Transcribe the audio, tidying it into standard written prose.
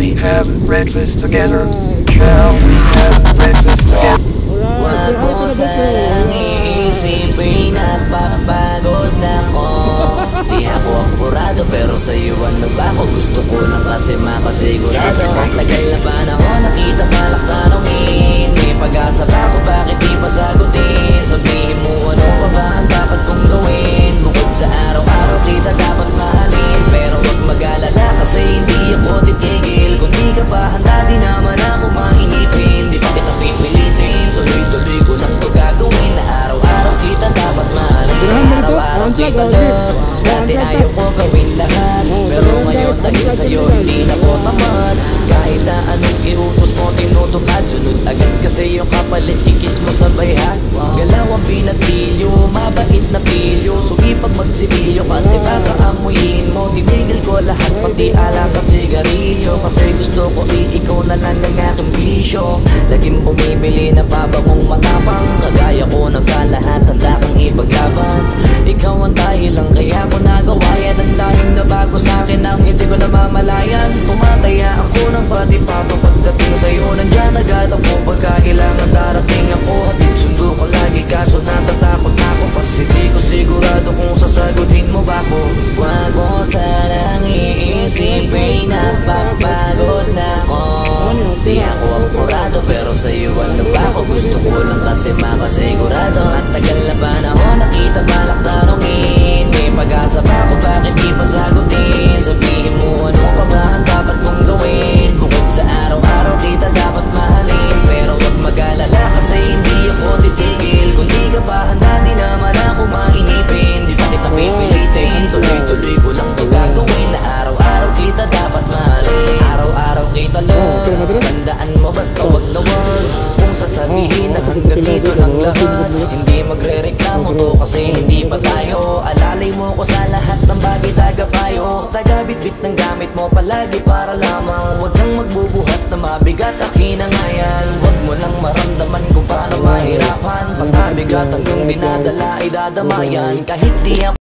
we have breakfast together? Shall we have breakfast together? Wag mo sanang iisipin, napapagod na ko. Di ako apurado pero sa'yo ano ba ako? Gusto ko lang kasi makasigurado. Ang tagal na panahon nakita palak tanongin. May pag-asa ba ako, bakit di pa sagutin? Sabihin mo ano pa ba ang dapat kong gawin? Bukod sa araw-araw kita dapat mahalin. Pero wag mag-alala kasi hindi ako titigil. Kung di ka pa handa di naman ako mainipin. Di pa kita pipilitin, tuloy-tuloy ko lang to gagawin. Na araw-araw kita dapat mahalin. Araw-araw kita love. Dati ayaw ko gawin lahat, pero ngayon dahil sa'yo hindi na ko tamad. Kahit na anong iutos mo tinutupad, sunod agad kasi yung kapalit kikis mo sa bayhat. Galaw ang pinatilyo, mabait na pilyo. Sumipag magsibilyo kasi baka amuyin mo. Tinigil ko lahat pati alak at sigarilyo. Kasi gusto ko ikaw na lang ang aking bisyo. Laging bumibili na pababong matapang. Kagaya ko na sa lahat handa kang ipaglaban. Ikaw ang dahilan kaya ko nagawa yan. Ang dahing na bago sa'kin ang hindi ko namamalayan. Tumataya ako ng pati papa pagdating sa'yo. Nandyan agad ako pagka kailangan darating ako. Hatid sundo ko lagi kaso natatakot ako. Kasi di ko sigurado kung sasagutin mo ba ko. Wag mo sanang iisipin, napapagod na ko. Di ako apurado pero sa'yo ano ba ako? Gusto ko lang kasi makasigurado. Ang tagal na panahon nakita balak tanongin. May pag-asa ba ako, bakit di pa sagutin? Sabihin mo ano pa ba ang dapat kong gawin? Bukod sa araw-araw kita dapat mahalin. Pero wag mag-alala kasi hindi ako titigil. Kung di ka pa handa di naman ako mainipin. Di pa kita pipilitin, tuloy-tuloy ko lang to gagawin. Na araw-araw kita dapat mahalin. Araw-araw kita love. Tandaan mo basta wag na wag. Kung sasabihin na hanggang dito lang lahat, hindi magre-reklamo to kasi hindi pa tayo. Alalay mo ko sa lahat ng bagay tagapayo. Taga-bitbit ng gamit mo palagi para lamang. Huwag kang magbubuhat na mabigat akin ang ayan. Huwag mo lang maramdaman kung paano mahirapan. Pagkabigat ang iyong dinadala ay dadamayan. Kahit di ako